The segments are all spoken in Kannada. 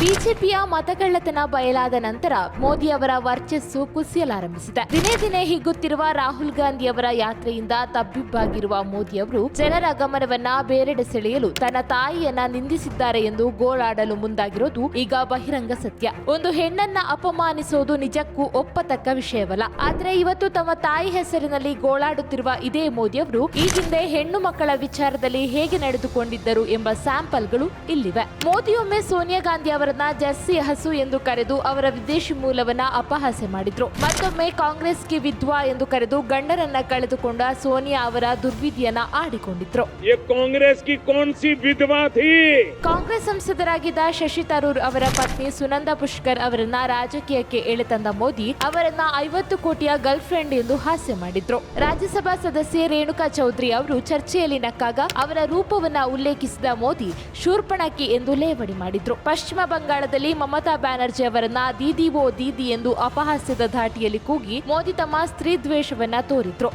ಬಿಜೆಪಿಯ ಮತಗಳ್ಳತನ ಬಯಲಾದ ನಂತರ ಮೋದಿ ಅವರ ವರ್ಚಸ್ಸು ಕುಸಿಯಲಾರಂಭಿಸಿದೆ. ದಿನೇ ದಿನೇ ಹಿಗ್ಗುತ್ತಿರುವ ರಾಹುಲ್ ಗಾಂಧಿ ಅವರ ಯಾತ್ರೆಯಿಂದ ತಬ್ಬಿಬ್ಬಾಗಿರುವ ಮೋದಿ ಅವರು ಜನರ ಗಮನವನ್ನ ಬೇರೆಡೆ ಸೆಳೆಯಲು ತನ್ನ ತಾಯಿಯನ್ನ ನಿಂದಿಸಿದ್ದಾರೆ ಎಂದು ಗೋಳಾಡಲು ಮುಂದಾಗಿರೋದು ಈಗ ಬಹಿರಂಗ ಸತ್ಯ. ಒಂದು ಹೆಣ್ಣನ್ನ ಅಪಮಾನಿಸೋದು ನಿಜಕ್ಕೂ ಒಪ್ಪತಕ್ಕ ವಿಷಯವಲ್ಲ. ಆದ್ರೆ ಇವತ್ತು ತಮ್ಮ ತಾಯಿ ಹೆಸರಿನಲ್ಲಿ ಗೋಳಾಡುತ್ತಿರುವ ಇದೇ ಮೋದಿ ಅವರು ಈ ಹಿಂದೆ ಹೆಣ್ಣು ಮಕ್ಕಳ ವಿಚಾರದಲ್ಲಿ ಹೇಗೆ ನಡೆದುಕೊಂಡಿದ್ದರು ಎಂಬ ಸ್ಯಾಂಪಲ್ಗಳು ಇಲ್ಲಿವೆ. ಮೋದಿಯೊಮ್ಮೆ ಸೋನಿಯಾ ಗಾಂಧಿ ಅವರನ್ನ ಜರ್ಸಿ ಹಸು ಎಂದು ಕರೆದು ಅವರ ವಿದೇಶಿ ಮೂಲವನ್ನ ಅಪಹಾಸ್ಯ ಮಾಡಿದ್ರು. ಮತ್ತೊಮ್ಮೆ ಕಾಂಗ್ರೆಸ್ಗೆ ವಿದ್ವಾ ಎಂದು ಕರೆದು ಗಂಡರನ್ನ ಕಳೆದುಕೊಂಡ ಸೋನಿಯಾ ಅವರ ದುರ್ವಿಧಿಯನ್ನ ಆಡಿಕೊಂಡಿದ್ರು. ಕಾಂಗ್ರೆಸ್ ಸಂಸದರಾಗಿದ್ದ ಶಶಿ ತರೂರ್ ಅವರ ಪತ್ನಿ ಸುನಂದಾ ಪುಷ್ಕರ್ ಅವರನ್ನ ರಾಜಕೀಯಕ್ಕೆ ಎಳೆತಂದ ಮೋದಿ ಅವರನ್ನ 50 ಕೋಟಿಯ ಗರ್ಲ್ ಫ್ರೆಂಡ್ ಎಂದು ಹಾಸ್ಯ ಮಾಡಿದ್ರು. ರಾಜ್ಯಸಭಾ ಸದಸ್ಯೆ ರೇಣುಕಾ ಚೌಧರಿ ಅವರು ಚರ್ಚೆಯಲ್ಲಿ ನಕ್ಕಾಗ ಅವರ ರೂಪವನ್ನ ಉಲ್ಲೇಖಿಸಿದ ಮೋದಿ ಶೂರ್ಪಣಕಿ ಎಂದು ಲೇವಡಿ ಮಾಡಿದ್ರು. ಪಶ್ಚಿಮ ಬಂಗಾಳದಲ್ಲಿ ಮಮತಾ ಬ್ಯಾನರ್ಜಿ ಅವರನ್ನ ದೀದಿ ಓ ದೀದಿ ಎಂದು ಅಪಹಾಸ್ಯದ ಧಾಟಿಯಲ್ಲಿ ಕೂಗಿ ಮೋದಿ ತಮ್ಮ ಸ್ತ್ರೀ ದ್ವೇಷವನ್ನ ತೋರಿದ್ರು.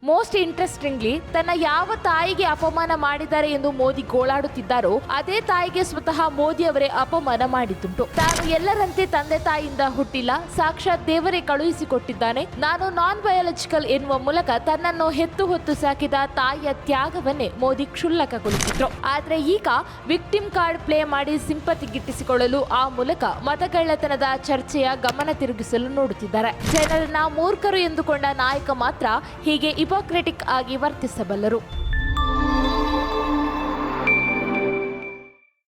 ಮೋಸ್ಟ್ ಇಂಟ್ರೆಸ್ಟಿಂಗ್ಲಿ ತನ್ನ ಯಾವ ತಾಯಿಗೆ ಅಪಮಾನ ಮಾಡಿದ್ದಾರೆ ಎಂದು ಮೋದಿ ಗೋಳಾಡುತ್ತಿದ್ದಾರೋ ಅದೇ ತಾಯಿಗೆ ಸ್ವತಃ ಮೋದಿ ಅವರೇ ಅಪಮಾನ ಮಾಡಿದ್ದುಂಟು. ತಾನು ಎಲ್ಲರಂತೆ ತಂದೆ ತಾಯಿಯಿಂದ ಹುಟ್ಟಿಲ್ಲ, ಸಾಕ್ಷಾತ್ ದೇವರೇ ಕಳುಹಿಸಿಕೊಟ್ಟಿದ್ದಾನೆ, ನಾನು ನಾನ್ ಬಯಾಲಜಿಕಲ್ ಎನ್ನುವ ಮೂಲಕ ತನ್ನನ್ನು ಹೆತ್ತು ಹೊತ್ತು ಸಾಕಿದ ತಾಯಿಯ ತ್ಯಾಗವನ್ನೇ ಮೋದಿ ಕ್ಷುಲ್ಲಕಗೊಳಿಸಿದ್ರು. ಆದ್ರೆ ಈಗ ವಿಕ್ಟಿಮ್ ಕಾರ್ಡ್ ಪ್ಲೇ ಮಾಡಿ ಸಿಂಪತಿ ಗಿಟ್ಟಿಸಿಕೊಳ್ಳಲು ಆ ಮೂಲಕ ಮತಗಳ್ಳತನದ ಚರ್ಚೆಯ ಗಮನ ತಿರುಗಿಸಲು ನೋಡುತ್ತಿದ್ದಾರೆ. ಜನರನ್ನ ಮೂರ್ಖರು ಎಂದುಕೊಂಡ ನಾಯಕ ಮಾತ್ರ ಹೀಗೆ ಹಿಪೋಕ್ರೆಟಿಕ್ ಆಗಿ ವರ್ತಿಸಬಲ್ಲರು.